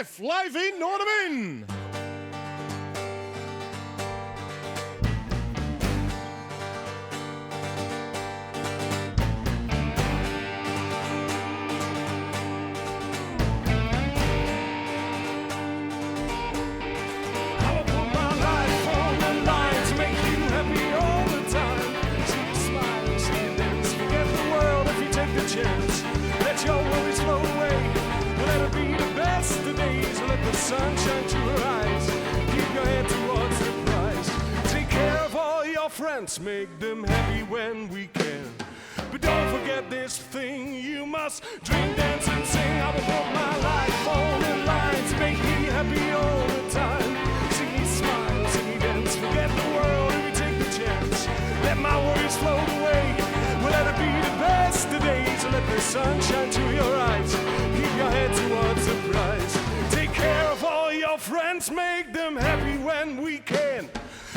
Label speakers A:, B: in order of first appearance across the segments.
A: Jeff Live in Ornament.
B: Sunshine to your eyes. Keep your head towards the prize. Take care of all your friends. Make them happy when we can. But don't forget this thing. You must drink, dance, and sing. I will put my life on the line to make me happy all the time. See me smile, see me dance. Forget the world and we take the chance. Let my worries float away. We'll let it be the best of days. Let the sun shine to your eyes. Keep your head towards the prize. Take care of all your friends, make them happy when we can.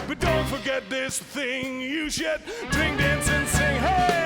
B: But don't forget this thing, you should drink, dance, and sing. Hey!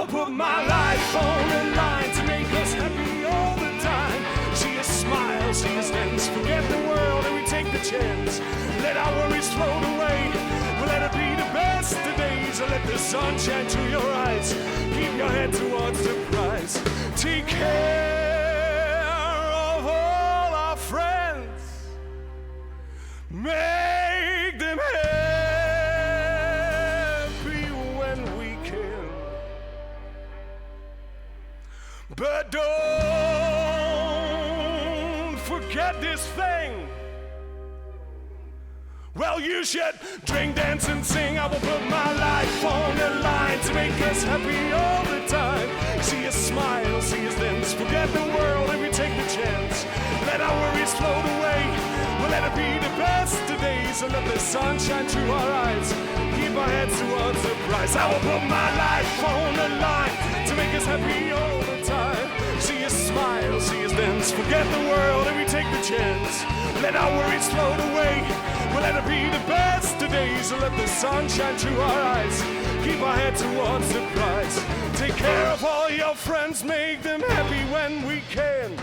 B: Put my life on the line to make us happy all the time. See us smile, see us dance, forget the world and we take the chance. Let our worries float away, we'll let it be the best of days. Let the sun shine through your eyes, keep your head towards the prize. Take care of all our friends, make them happy when we can. But don't forget this thing. Well, you should drink, dance, and sing. I will put my life on the line to make us happy all the time. See us smile, see us dance, forget the world and we take the chance. Let our worries float away, we'll let it be the best of days. And let the sun shine through our eyes, keep our heads towards the prize. I will put my life on the line to make us happy all the time. See us smile, see us dance, forget the world and we take the chance. Let our worries float away, we'll let it be the best of days. And let the sun shine through our eyes, keep our head towards the prize. Take care of all your friends, make them happy when we can.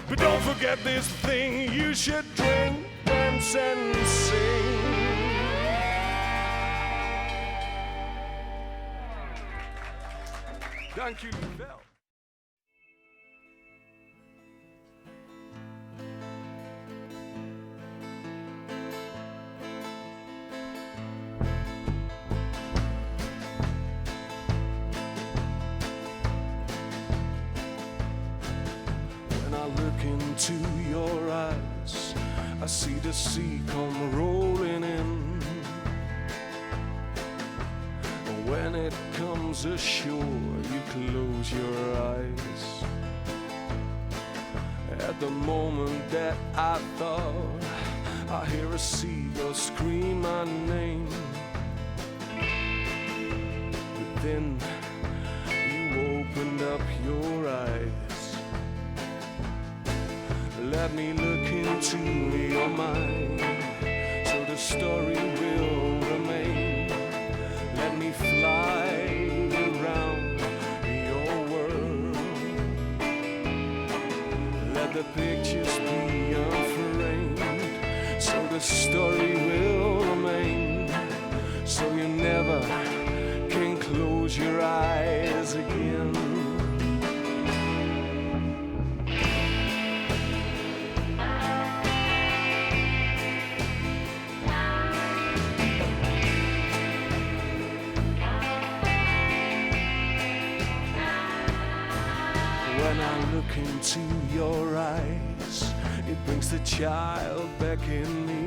B: But don't forget this thing, you should drink, dance, and sing. Thank you, Bell. When I look into your eyes, I see the sea come rolling in. When it comes ashore, you close your eyes. At the moment that I thought I hear a seagull scream my name, but then you opened up your eyes. Let me look into your mind, so the story will remain. Let me fly around your world. Let the pictures be unframed, so the story will remain. So you never can close your eyes again. into your eyes, it brings the child back in me.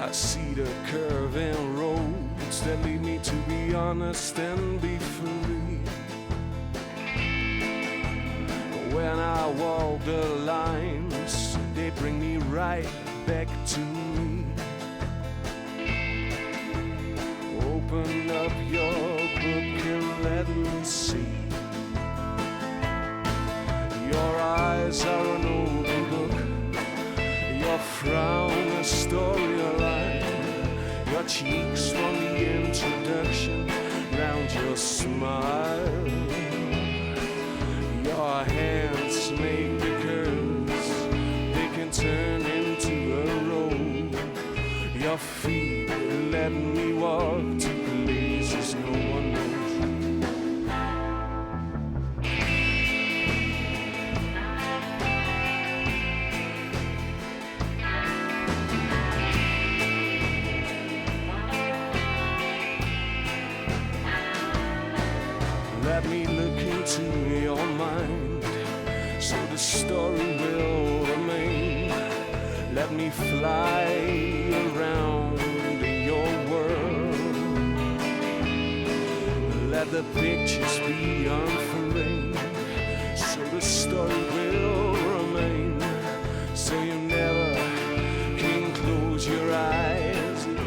B: I see the curving roads that lead me to be honest and be free. When I walk the lines, they bring me right back to me. Open up your book and let me see. Your eyes are an open book, your frown a storyline, your cheeks from the introduction, round your smile. Your hands make the curves, they can turn into a road. Your feet let me walk to places no one knows. Let me look into your mind, so the story will remain. Let me fly around your world. Let the pictures be unframed, so the story will remain. So you never can close your eyes again.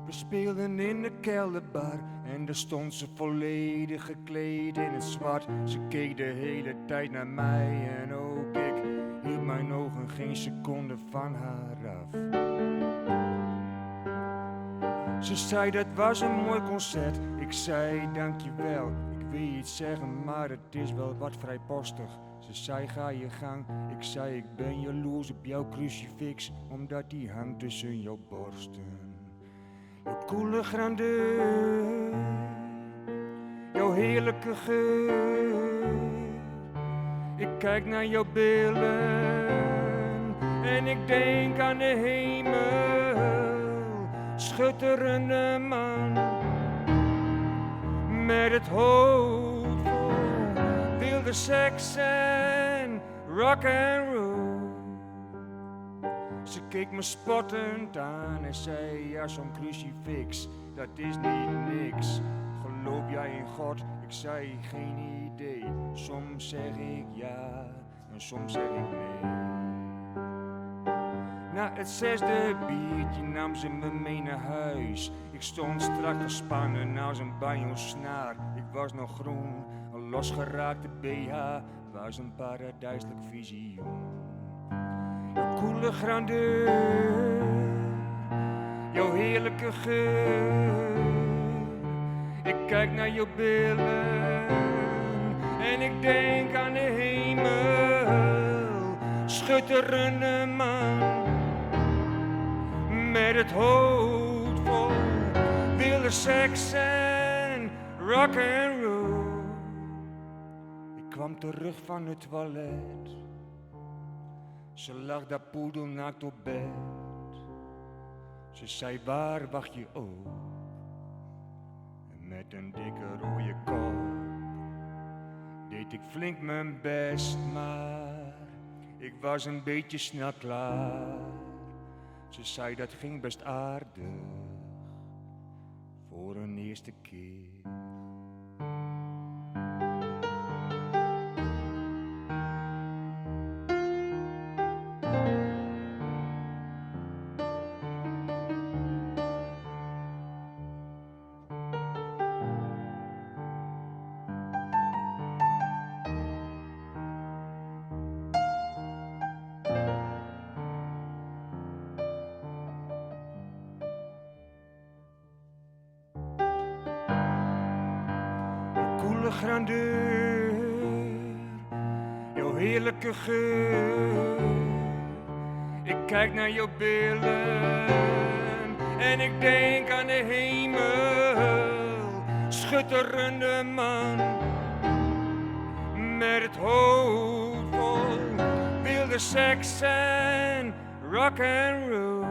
C: We speelden in de kelderbar en daar stond ze volledig gekleed in het zwart. Ze keek de hele tijd naar mij en ook ik hield mijn ogen geen seconde van haar af. Ze zei dat was een mooi concert, ik zei dankjewel. Ik wil iets zeggen, maar het is wel wat vrijpostig. Ze zei ga je gang, ik zei ik ben jaloers op jouw crucifix, omdat die hangt tussen jouw borsten. Jouw koele grandeur, jouw heerlijke geur. Ik kijk naar jouw billen en ik denk aan de hemel. Schutterende man met het hoofd vol wilde seks en rock and roll. Ze keek me spottend aan en zei, ja zo'n crucifix, dat is niet niks. Geloof jij in God? Ik zei, geen idee. Soms zeg ik ja en soms zeg ik nee. Na het 6e biertje nam ze me mee naar huis. Ik stond strak gespannen als een banjo-snaar. Ik was nog groen, een losgeraakte BH was een paradijselijk visioen. Jouw koele grandeur, jouw heerlijke geur. Ik kijk naar jouw billen en ik denk aan de hemel. Schutterende man met het hoofd vol wilde seks en rock and roll. Ik kwam terug van het toilet. Ze lag daar poedelnaakt op bed. Ze zei, waar wacht je op? En met een dikke rode kop deed ik flink mijn best, maar ik was een beetje snel klaar. Ze zei, dat ging best aardig voor een eerste keer. Grandeur, jouw heerlijke geur. Ik kijk naar jouw billen en ik denk aan de hemel. Schitterende man met het hoofd vol wilde seks en rock and roll.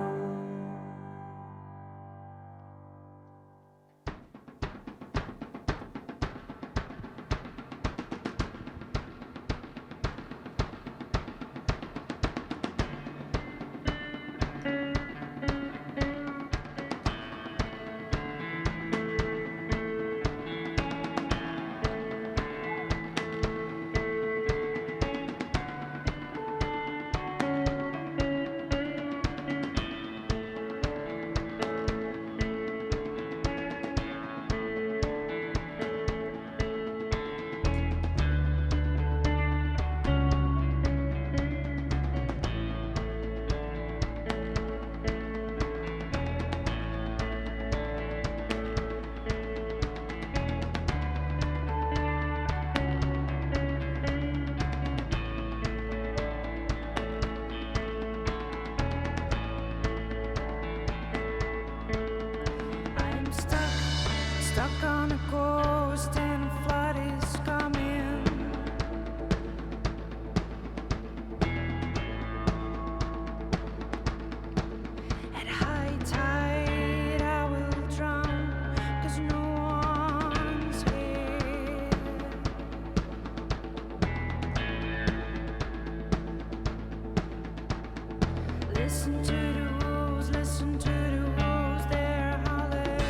C: Stuck on a coast and a flood is coming. At high tide I will drown, 'cause no one's here. Listen to the wolves, listen to the wolves, they're howling.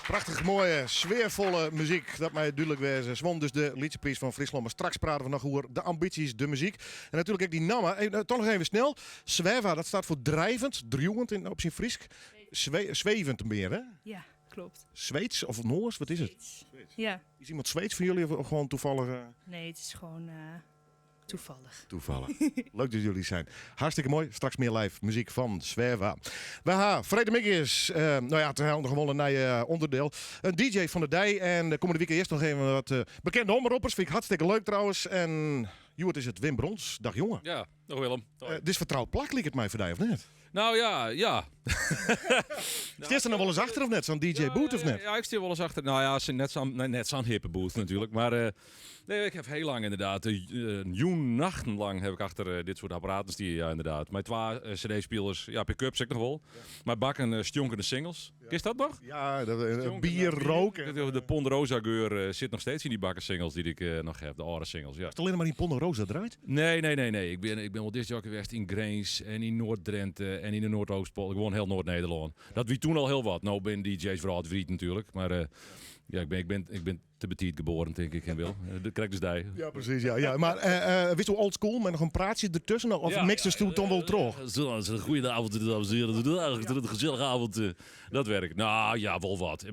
A: Prachtig mooie, sfeervolle muziek. Dat mij duidelijk wezen. Zwon dus de liedjeprijs van Friesland. Maar straks praten we nog over de ambities, de muziek. En natuurlijk ook die namen. Toch nog even snel. Zweva, dat staat voor drijvend, driehoend op zijn Friesk. Zwevend meer, hè?
D: Ja, klopt.
A: Zweeds of Noors, wat is het?
D: Zweeds. Ja.
A: Is iemand Zweeds van jullie of gewoon toevallig?
D: Nee, het is gewoon toevallig.
A: Toevallig. Leuk dat jullie zijn. Hartstikke mooi. Straks meer live muziek van Zweva. We gaan Vrede Mikkers. Het is gewoon een nieuw onderdeel. Een DJ van de Dij. En de komende week eerst nog even wat bekende omroepers. Vind ik hartstikke leuk trouwens. En Joert is het Wim Brons. Dag jongen.
E: Ja, dag Willem.
A: Dit is vertrouwd plak, liek het mij voor die, of net?
E: Nou ja.
A: Steeds er nog wel eens achter of net? Zo'n DJ Boot of net?
E: Ja, ik steer wel eens achter. Nou ja, net zo'n hippe booth natuurlijk. Maar nee, ik heb heel lang inderdaad, nachten lang heb ik achter dit soort apparaten die inderdaad. Mijn 2 CD-spelers, ja, pick-up zeg ik nog wel. Mijn bakken stjonkende singles. Ja. Is dat nog?
A: Ja, bier, roken.
E: De Ponderosa geur zit nog steeds in die bakken singles die ik nog heb, de oude singles. Ja.
A: Is het alleen maar die Ponderosa draait?
E: Nee. Ik ben wel discjockey geweest in Grains en in Noord-Drenthe en in de Noordoostpol. Ik woon heel Noord-Nederland. Dat wie toen al heel wat. Nou ben DJ's vooral het Vriet natuurlijk. Maar ja, ik ben te betiet geboren, denk ik, en wil. Dat krijg dus die.
A: Ja, precies. Ja. Maar wist je old school met nog een praatje ertussen? Of mixen ze toen wel terug?
E: Het is een goede avond, dames en heren. Een gezellige avond. Dat werkt. Nou ja, wel wat.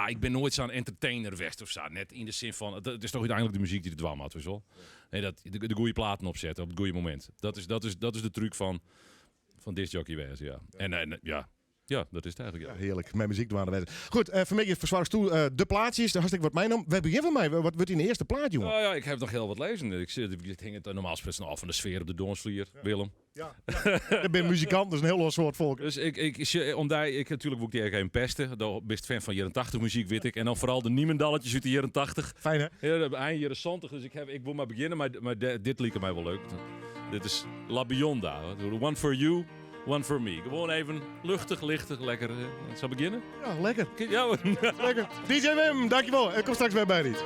E: Ik ben nooit zo'n entertainer geweest of zo. Net in de zin van, het is toch uiteindelijk de muziek die het dwam had, weet je wel. Nee, de goede platen opzetten op het goede moment. Dat is de truc van discjockey wezen, ja. En ja, dat is het eigenlijk. Ja.
A: Ja, heerlijk. Mijn muziek doen wezen. Goed, voor mij verzwaar toe de plaatjes. Daar hartstikke wat mij nam. We beginnen van mij. Wat wordt in de eerste plaat, jongen?
E: Nou ja, ik heb nog heel wat lezen. Ik hing het normaal gesproken af van de sfeer op de Doornsvlier, Willem.
A: Ja. Ik ben muzikant, dus een heel soort volk.
E: Dus ik natuurlijk ook die geen pesten. Daar best fan van jaren 80 muziek, weet ik. En dan vooral de Niemendalletjes uit de jaren 80.
A: Fijn, hè?
E: Ja, eind jaren 70. Dus ik wil maar beginnen, maar dit liep mij wel leuk. Dit is La Bionda. One for you. One for me. Gewoon even luchtig, lichtig, lekker. Zal beginnen?
A: Ja, lekker.
E: Ja, hoor.
A: Lekker. DJ Wim, dankjewel. Ik kom straks weer bij niet.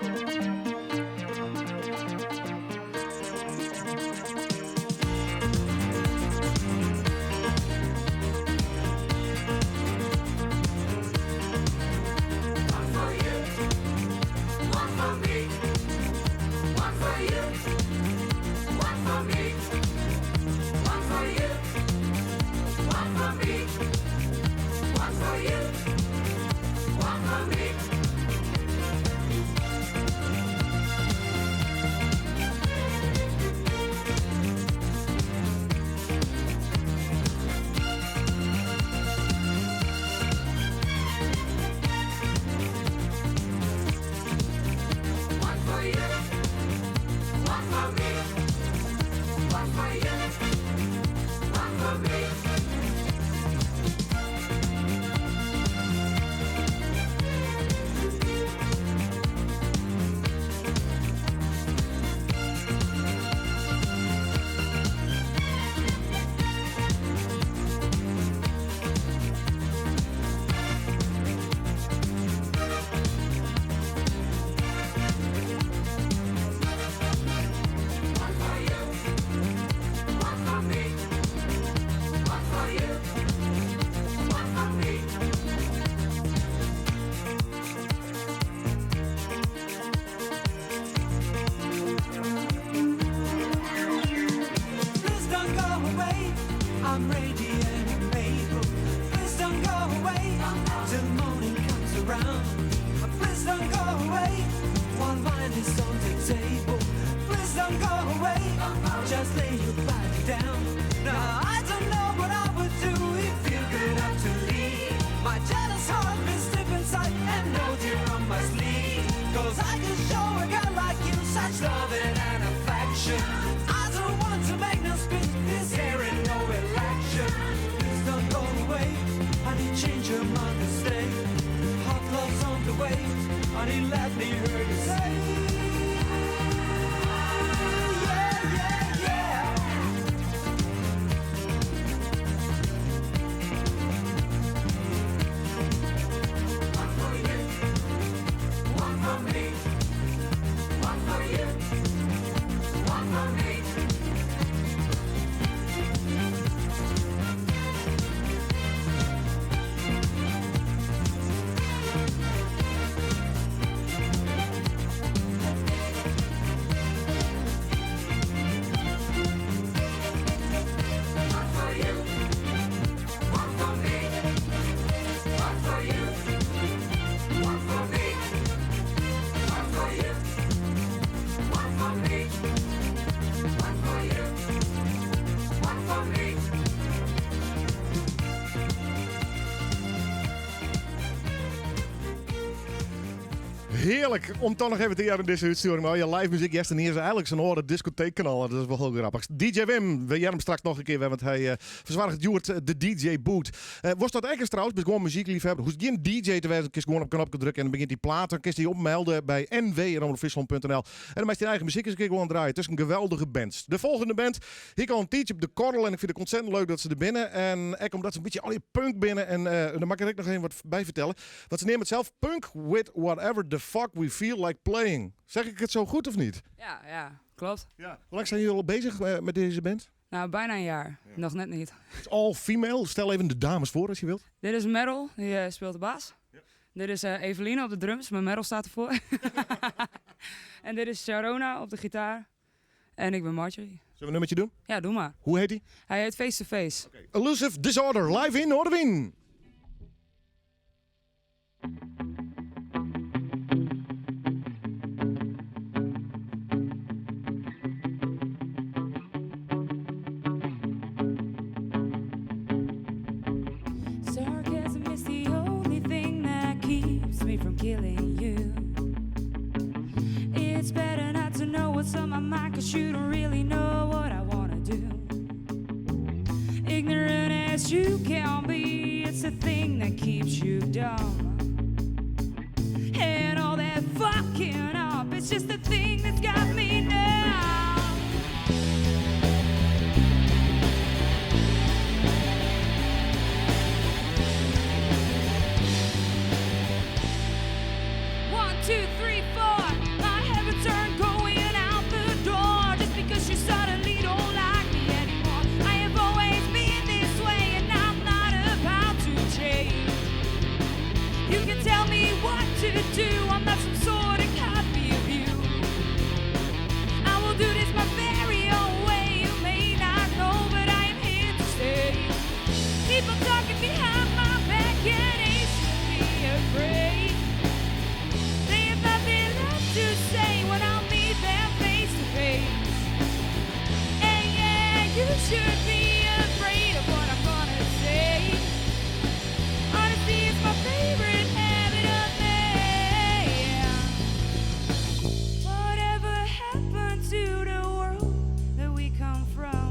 A: heerlijk om toch nog even te in deze uitsturing. Maar je live muziek yesterday is eigenlijk zo'n orde discotheekkanaal. Dat is wel heel grappig. DJ Wim, we hem straks nog een keer, want hij verzwaardigt Joert de DJ Boot. Was dat eigenlijk trouwens, ben gewoon muziekliefhebber. Hoe is geen DJ te wijzen, kies gewoon op knopje drukken en dan begint die platen. Kies die opmelden bij nw.omroepfriesland.nl. En dan maakt je eigen muziek eens een keer gewoon draaien. Het is een geweldige band. De volgende band, ik al een tijdje op de korrel en ik vind het ontzettend leuk dat ze er binnen. En ook omdat ze een beetje al die punk binnen en daar mag ik er nog even wat bij vertellen. Want ze nemen het zelf punk with whatever the fuck we feel like playing. Zeg ik het zo goed of niet?
F: Ja, klopt.
A: Ja. Hoe lang zijn jullie al bezig met deze band?
F: Nou, bijna een jaar.
A: Ja.
F: Nog net niet.
A: Het is all female. Stel even de dames voor als je wilt.
F: Dit is Meryl, die speelt de baas.
A: Ja.
F: Dit is Eveline op de drums, maar Meryl staat ervoor. En dit is Sharona op de gitaar. En ik ben Marjorie.
A: Zullen we een nummertje doen?
F: Ja, doe maar.
A: Hoe heet die?
F: Hij heet Face to Face.
A: Elusive Disorder, live in Noorderwien.
F: Sarcasm is the only thing that keeps me from killing you. It's better not to know what's on my mind, 'cause you don't really know what I wanna do. Ignorant as you can be, it's the thing that keeps you dumb. And all that fucking up, it's just the thing that's got me now. One, two, three, four. My heavens aren't going out the door just because you suddenly don't like me anymore. I have always been this way and I'm not about to change. You can tell me what to do, I'm not some sort of copy of you. I will do this my very own way, you may not know, but I am here to stay. People talking behind my back and they should be afraid. They have nothing left to say when I'll meet them face to face. And yeah, you should be afraid of what I'm gonna say. Honesty is my favorite habit of man. Whatever happened to the world that we come from?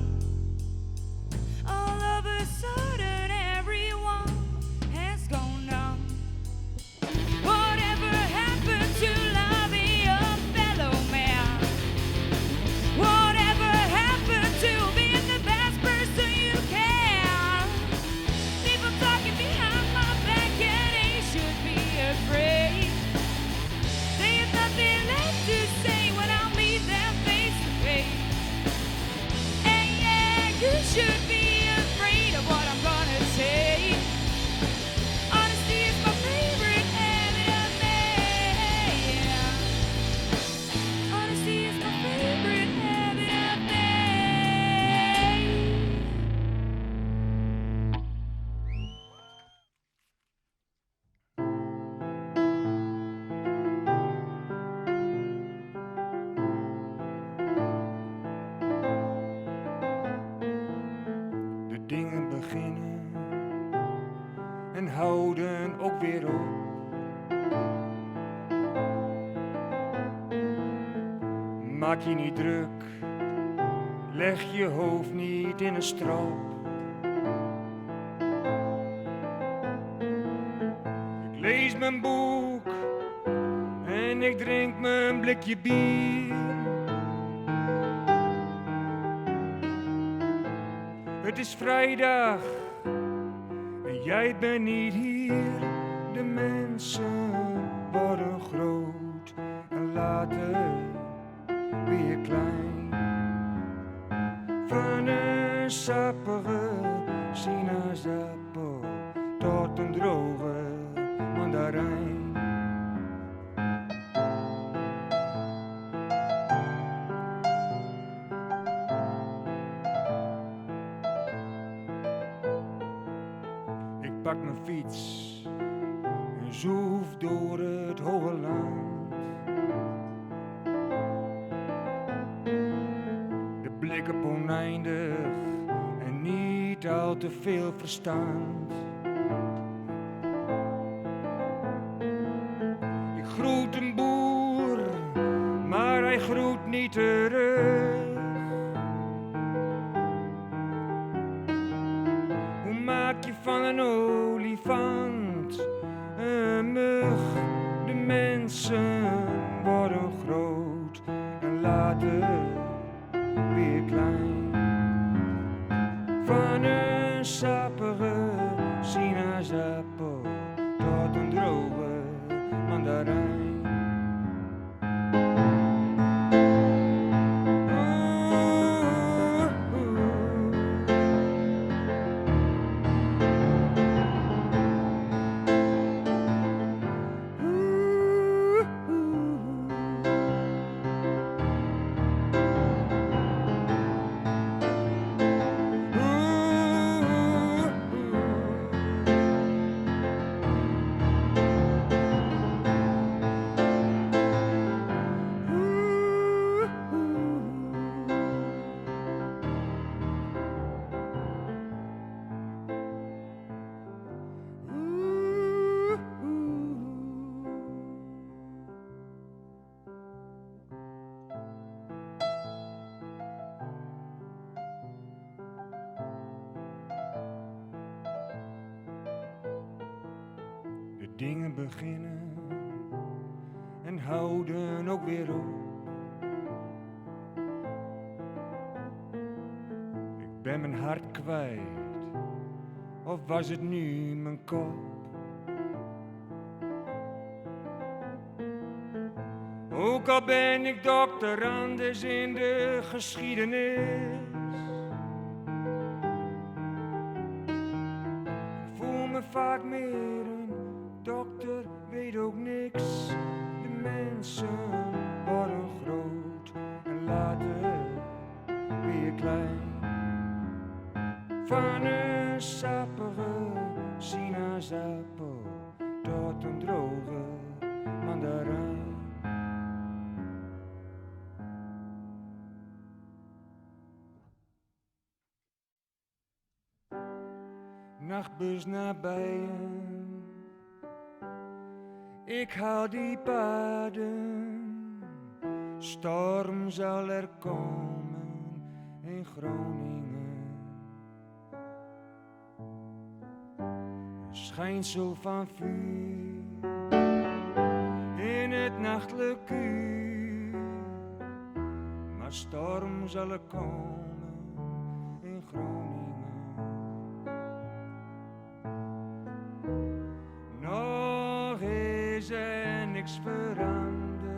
F: All of a sudden everyone has gone numb. Whatever happened to loving your fellow man? Whatever happened to being the best person you can? People talking behind my back and they should be afraid. They have nothing left to say when I'll meet them face to face. And yeah, you should be afraid of what I'm gonna say. Honesty is my favorite habit of man. Honesty is my favorite habit of man.
C: De dingen beginnen en houden ook weer op. Maak je niet druk, leg je hoofd niet in een strop. Ik lees mijn boek en ik drink mijn blikje bier. Het is vrijdag en jij bent niet hier. De mensen worden groot en later weer klein. Van een sappige sinaasappel tot een droge mandarijn. Ik pak mijn fiets en zoef door het hoge land. De blikken oneindig en niet al te veel verstand. Ik groet de een boer, maar hij groeit niet terug. Hoe maak je van een olifant een mug? De mensen worden groot en later weer klein. Van een sappige sinaasappel tot een droge mandarijn. De dingen beginnen en houden ook weer op. Ik ben mijn hart kwijt, of was het nu mijn kop? Ook al ben ik doctorandus in de geschiedenis, ik voel me vaak meer een dokter, weet ook niks. De mensen worden groot en later weer klein. Van een sappige sinaasappel tot een droge mandarijn. Nachtbus naar bijen, ik haal die paden. Storm zal er komen in Groningen. Een schijnsel van vuur in het nachtelijk uur. Maar storm zal er komen in Groningen. Nog is er niks veranderd,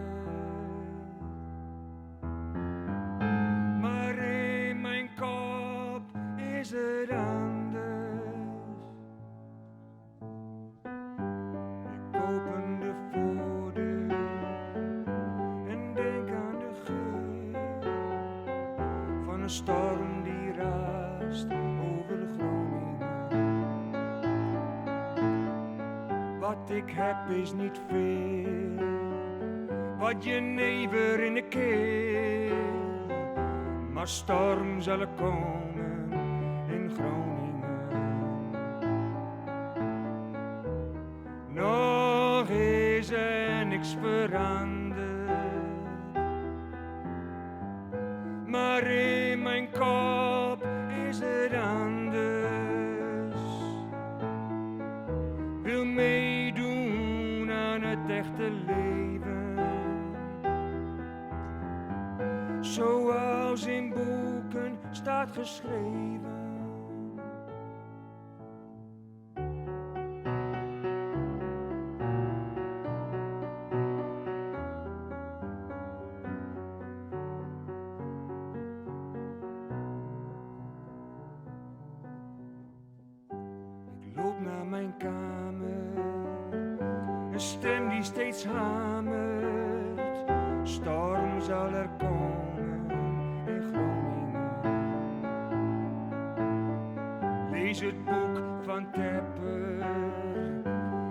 C: maar in mijn kop is het anders. Ik open de voordeur en denk aan de geur van een storm die raast over de Groningen. Wat ik heb is niet veel, wat jenever in de keel. Maar storm zal er komen in Groningen. Nog is er niks veranderd, maar in mijn kop is het anders. Wil meedoen aan het echte leven, zoals in boeken staat geschreven. Ik loop naar mijn kamer, een stem die steeds hamert. Storm zal er komen in Groningen. Lees het boek van Tepper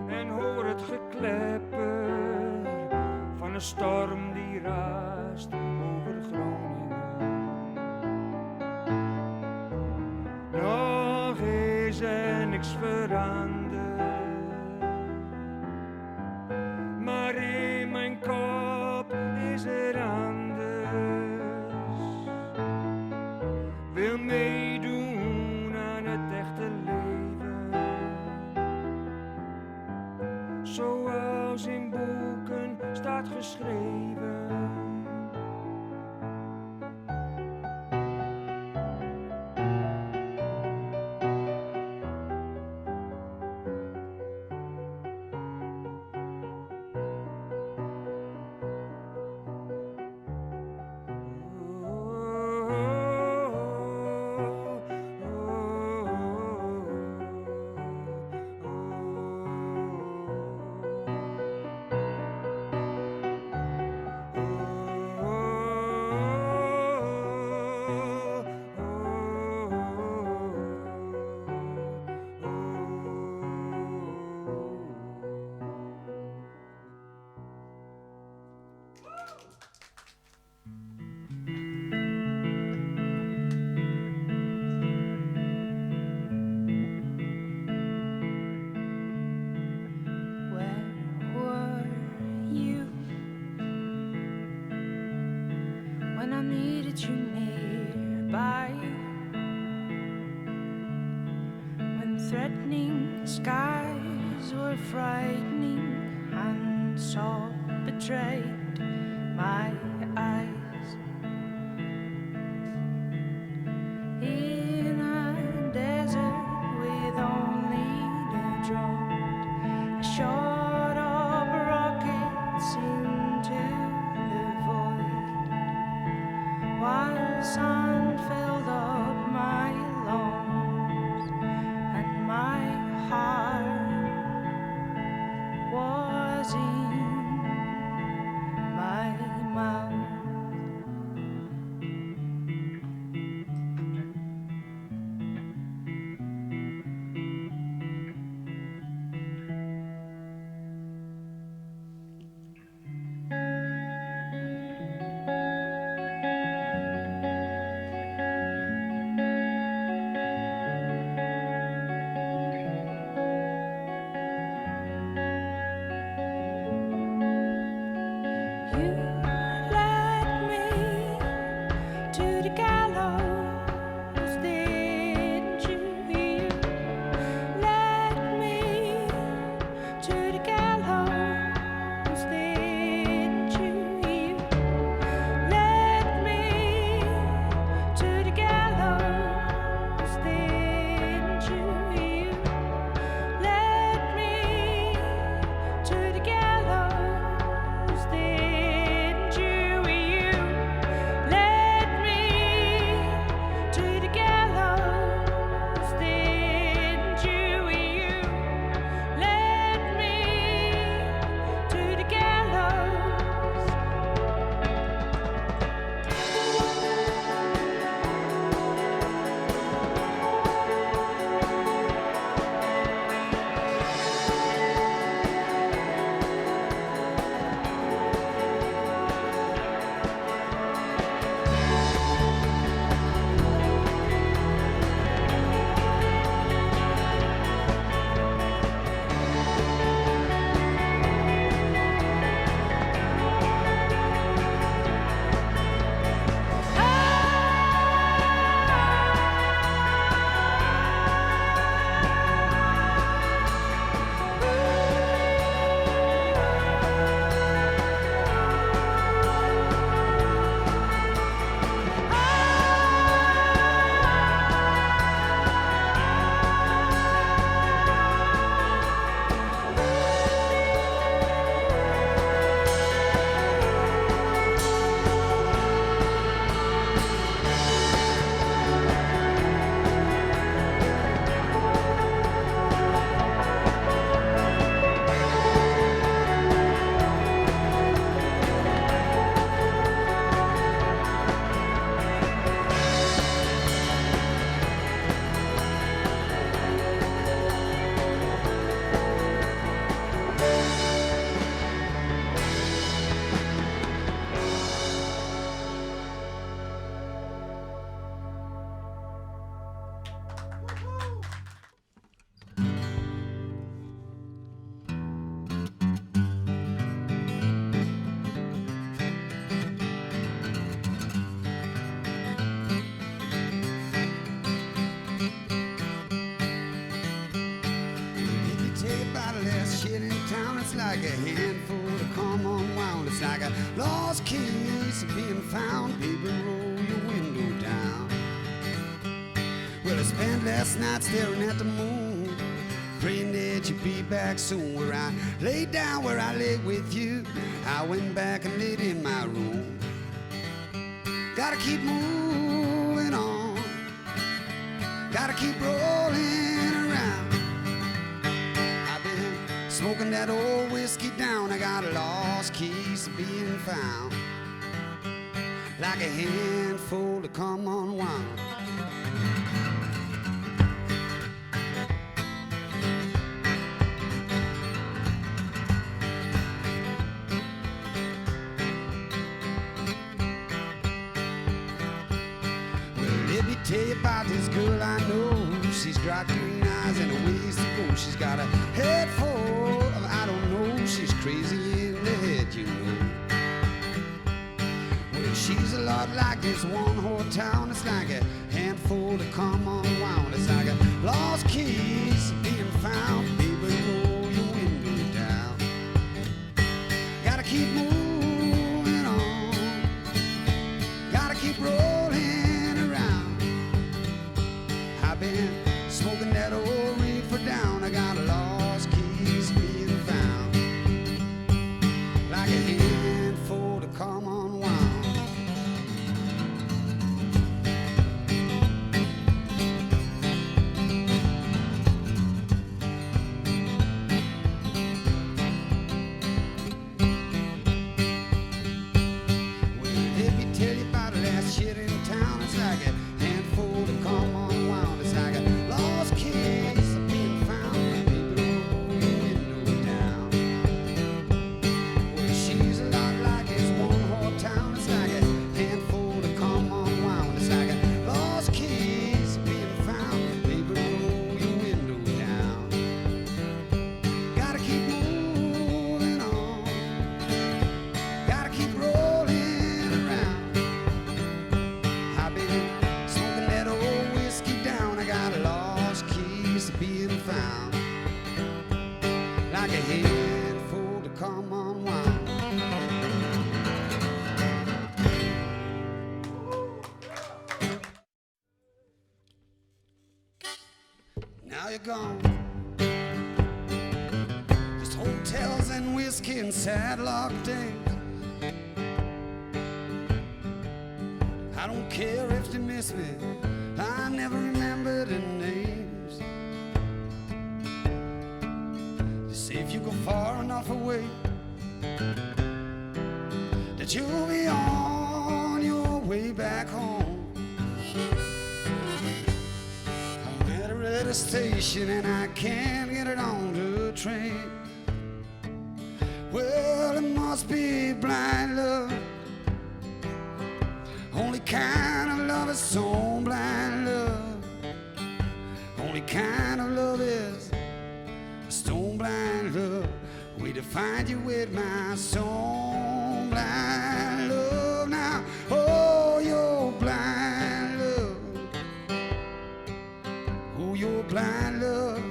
C: en hoor het geklepper van een storm die raast over Groningen. Nog is er niks veranderd, maar in mijn kop
F: when I needed you nearby, when threatening skies were frightening and so betrayed my eyes. In a desert with only the drone, a shot of rockets into the void, while the sun filled up my lungs and my heart was in my mouth. You led me to the gallows, didn't you? You led me to the gallows, didn't you? You led me to the gallows, didn't you? You led me to the gallows, didn't you? You led me to the gallows, didn't you? You led me to the gallows.
G: If you tell you about the last shit in town, it's like a handful to come unwound. It's like a lost case being found. Baby, roll your window down. Well, I spent last night staring at the moon, praying that you'd be back soon. Where I laid down, where I lay with you, I went back and laid in my room. Gotta keep moving on, gotta keep rolling around. I've been smoking that old whiskey down. I got a lost case of being found, like a handful to come unwound. Let me tell you about this girl I know. She's got green eyes and a ways to go. She's got a head full of I don't know. She's crazy in the head, you know. Well, she's a lot like this one whole town. It's like a handful to come unwound. It's like a lost keys being found. Baby, roll your window down. Gotta keep moving on. Gotta keep rolling around. I've been smoking that old reefer down. I got lost keys being found. Like a handful to come unwound. Let me tell you about the last shit in town. It's like a handful to come unwound. It's like a lost kiss being found. Baby, roll your window down. Well, she's a lot like this one whole town. It's like a handful to come unwound. It's like a lost kiss being found. Baby, roll your window down. Gotta keep moving on. Gotta keep rolling around. I've been smoking that old whiskey down. I got lost keys being found. Like a handful to come unwound. Now you're gone. Just hotels and whiskey and sad luck days. I don't care if they miss me. I never remember the names. They say if you go far enough away, that you'll be on your way back home. I'm at a radio station and I can't get it on the train. Well, it must be blind love. Only kind of love is so blind love. Only kind of love is stone blind love. Way to find you with my stone blind love. Now, oh, you're blind love. Oh, you're blind love.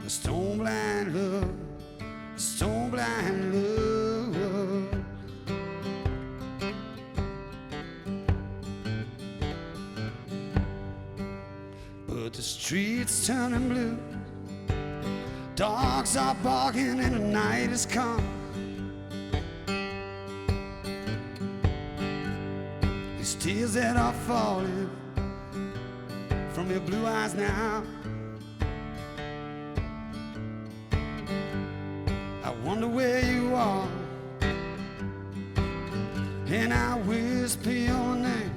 G: Stone blind love. Stone blind love. But the streets turning blue. Dogs are barking and the night has come. These tears that are falling from your blue eyes now. I wonder where you are, and I whisper your name.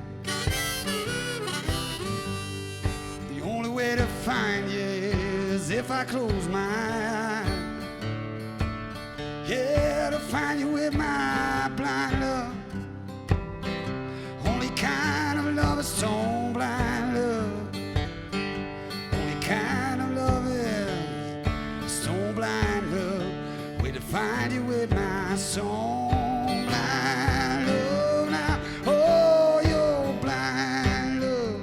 G: The only way to find you is if I close my eyes. Yeah, to find you with my blind love. Only kind of love is stone blind love. Only kind of love is stone blind love. Way to find you with my stone blind love. Now, oh, you're blind love.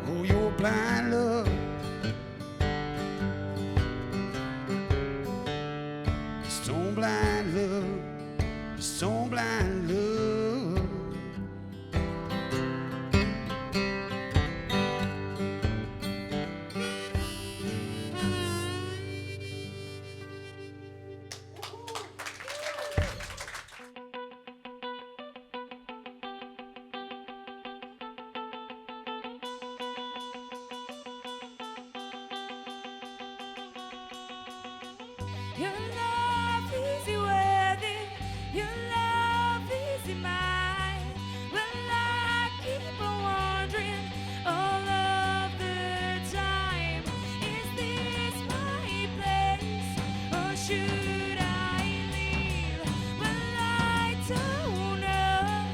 G: Oh, you're blind love. Stone blind love. Stone blind love.
F: Your love easy worthy, your love easy mine. Well, I keep on wondering all of the time, is this my place or should I leave? Well, I don't know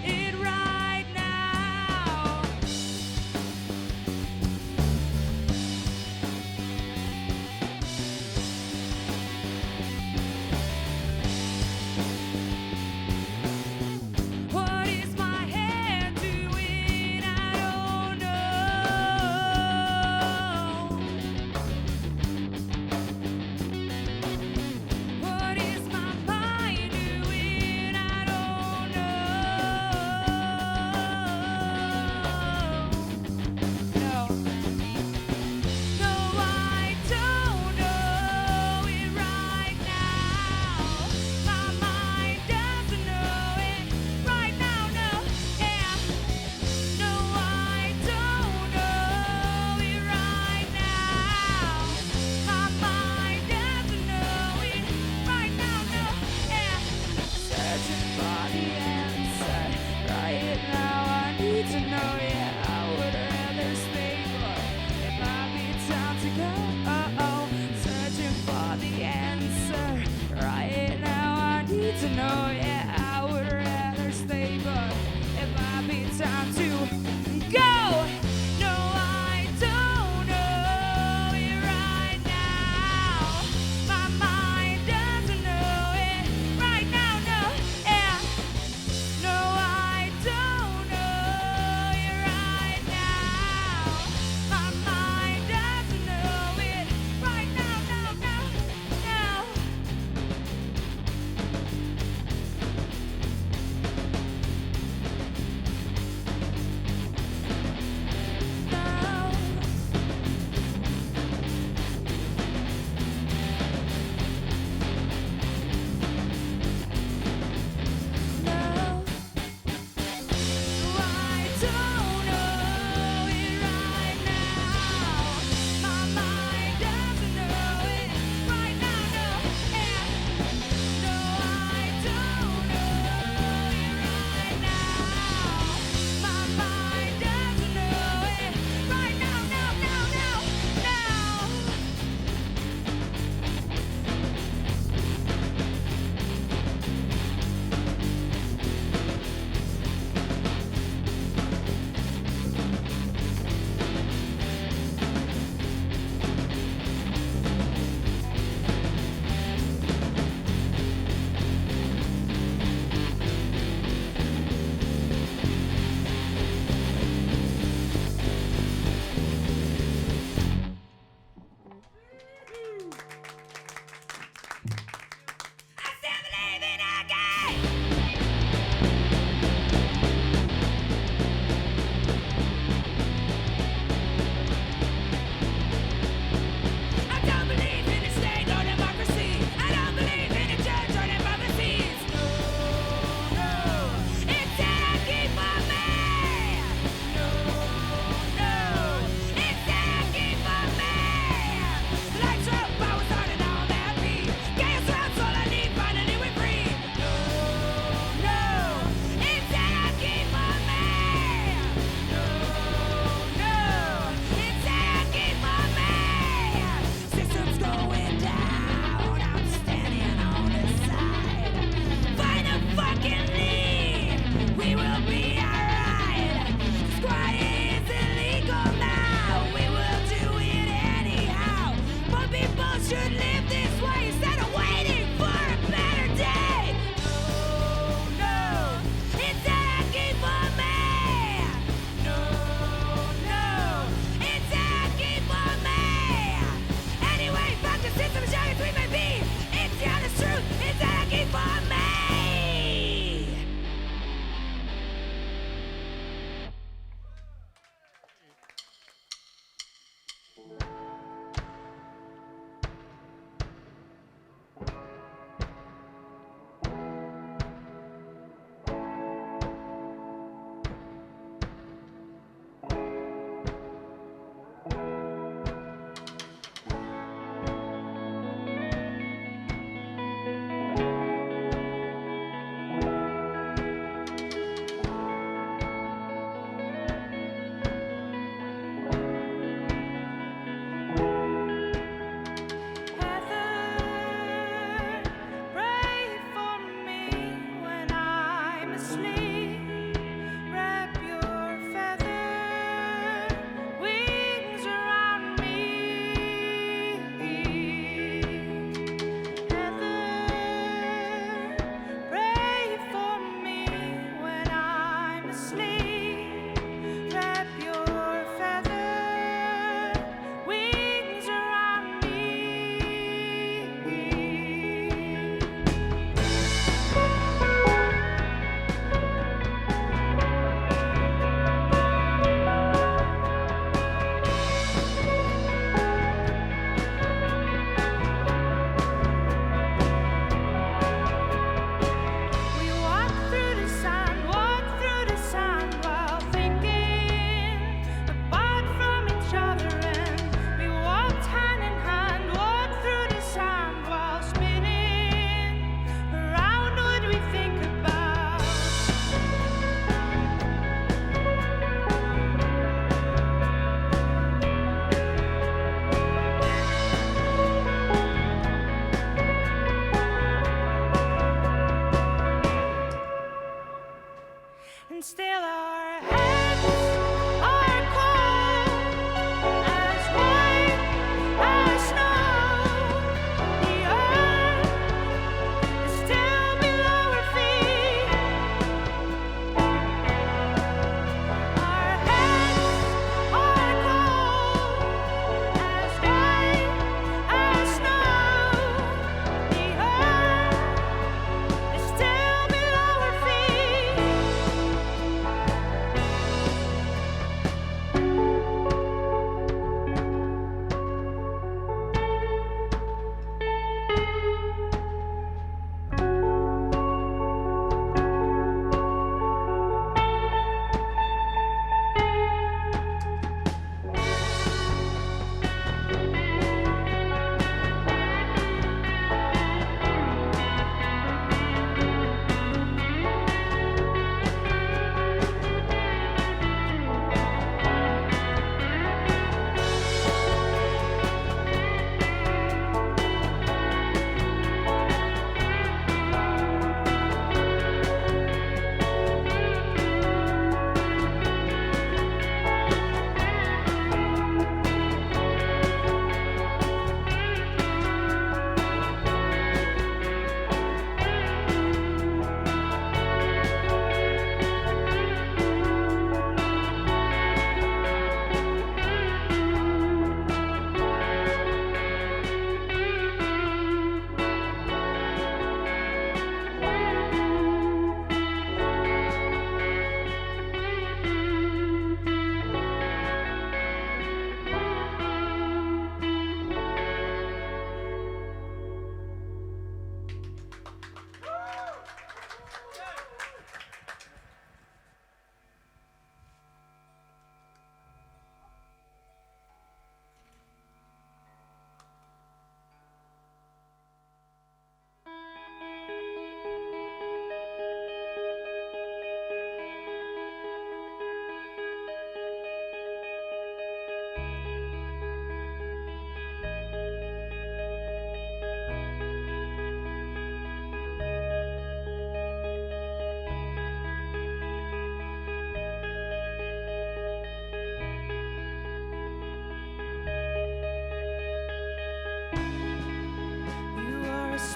F: it right now. know, yeah, I would rather stay, but it might be time to go. No, I don't know it right now. My mind doesn't know it right now, no, yeah. No, I don't know it right now. My mind doesn't know it right now, no, no, no.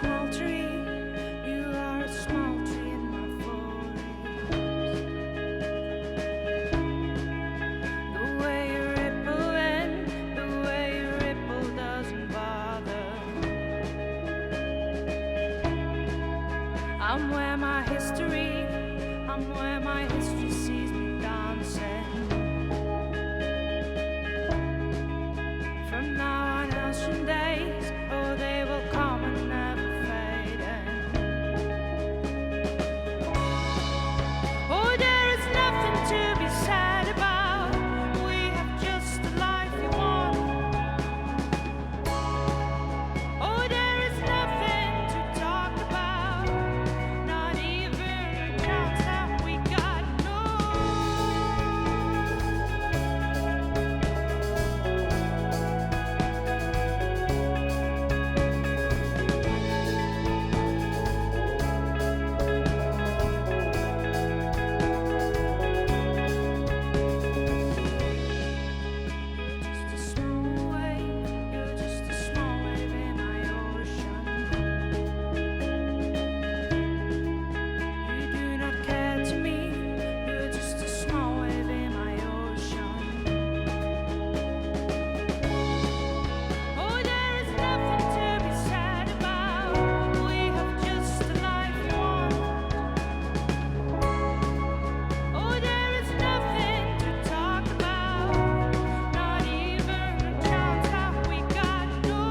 F: small tree. You are a small tree in my forest. The way you ripple and the way you ripple doesn't bother. I'm where my history sees me dancing. From now on, ocean days, oh, they will come and never fade. Oh, there is nothing to be sad about. We have just the life we want. Oh, there is nothing to talk about. Not even a chance that we got. No. You're just a small wave. You're just a small wave in my ocean. You do not care to me. You're just a small wave in my ocean. Oh, there is nothing to be sad about. We have just the life we want. Oh, there is nothing to talk about. Not even a chance that we got. No.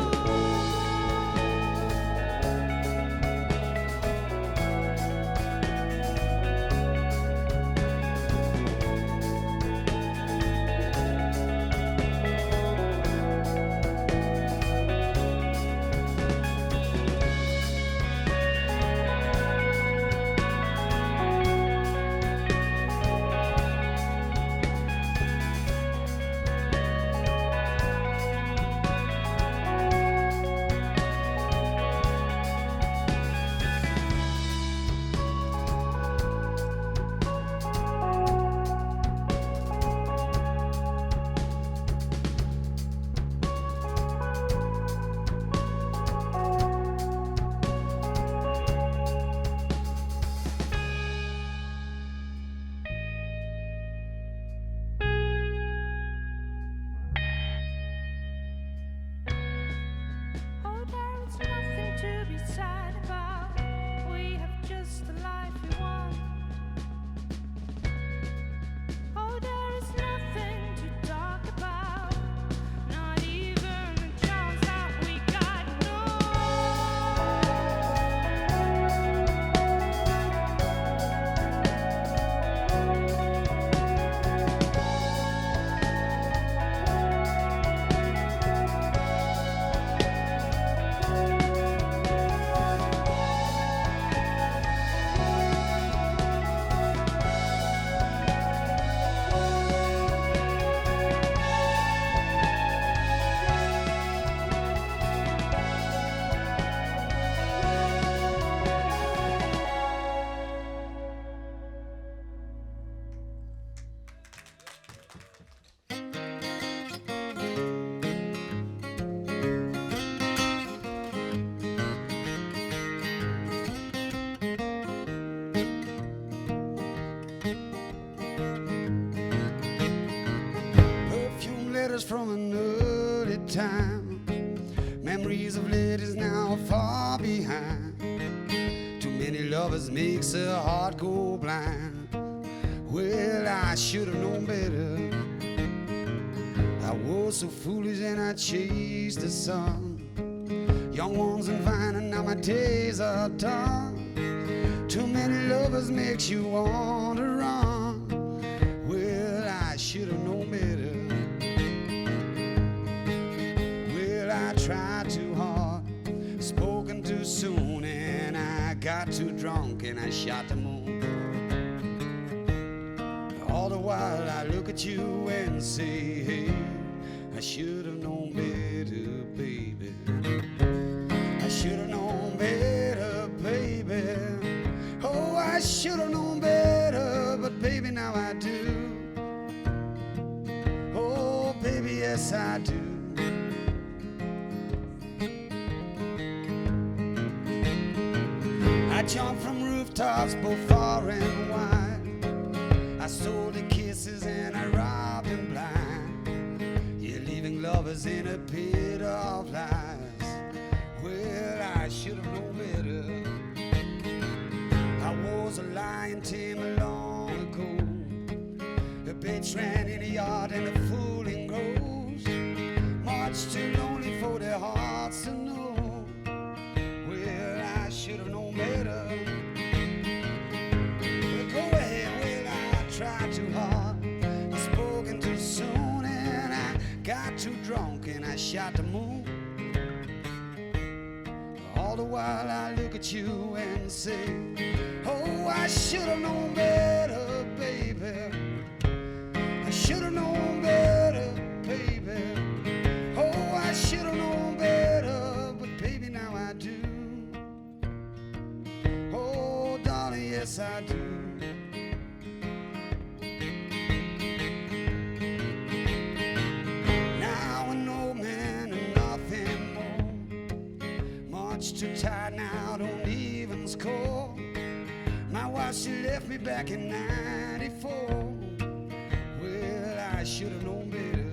F: Oh, there is nothing to be sad about. We have just the life we want. Oh, there is nothing to talk about. Not even a chance that we got. No.
G: Perfume letters from an early time. Memories of ladies now far behind. Too many lovers makes a heart go blind. Well, I should have known better. I was so foolish and I chased the sun. Young ones and fine, and now my days are done. Too many lovers makes you want to run. Well, I should have known better. Well, I tried too hard, spoken too soon, and I got too drunk and I shot the moon. All the while I look at you and say, hey, I should have known better, baby. I should have known better, baby. Oh, I should have known better, but baby, now I do. Oh, baby, yes, I do. Jump from rooftops both far and wide. I stole the kisses and I robbed them blind. You're leaving lovers in a pit of lies. Well, I should have known better. I was a lying Tim long ago. The bitch ran in the yard and the fooling grows. Much too lonely for their hearts to know. Well, I should have known better. Well, go ahead, well, I tried too hard. I spoken too soon and I got too drunk and I shot the moon. All the while I look at you and say, oh, I should have known better, baby. I should have known better, baby. Oh, I should have known better, but baby, now I do. Oh, darling, yes, I do. Now an old man and nothing more. Much too tired now, don't even score. My wife, she left me back in '94. Well, I should have known better.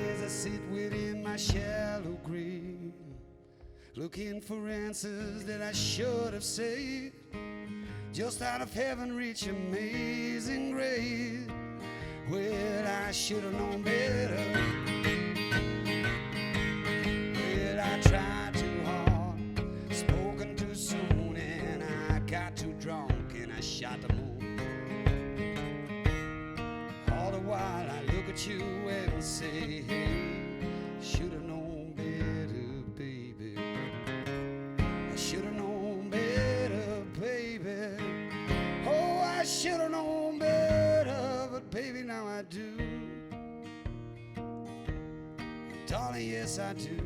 G: As I sit within my shallow grave, looking for answers that I should have saved. Just out of heaven reach amazing grace. Well, I should have known better. Well, I tried too hard, spoken too soon, and I got too drunk and I shot the moon. All the while I look at you and say, hey, should have known better, baby. I should have known better, baby. Oh, I should have known better, but baby, now I do. Darling, yes, I do.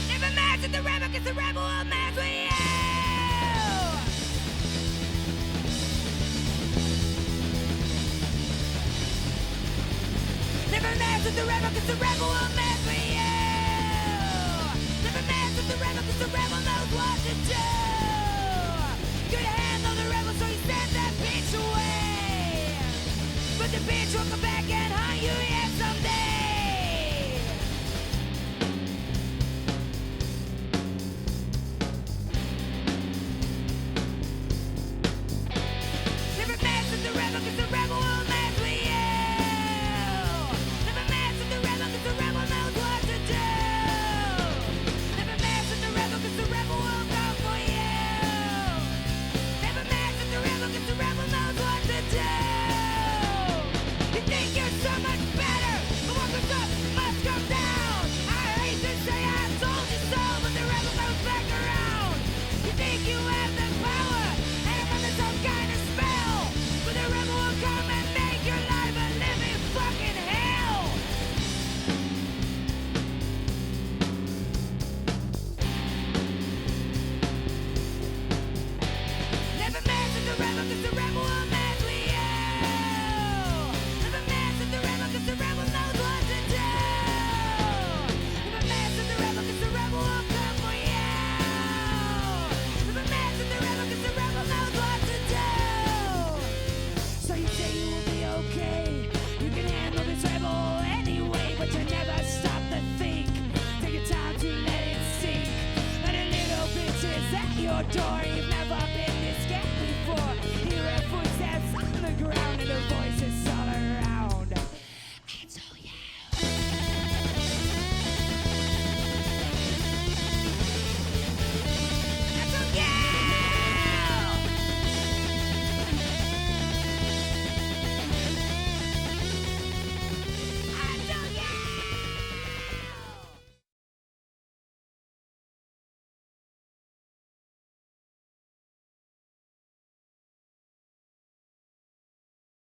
F: Never match with the rebel, 'cause the rebel will match with you. Never match with the rebel, 'cause the rebel will match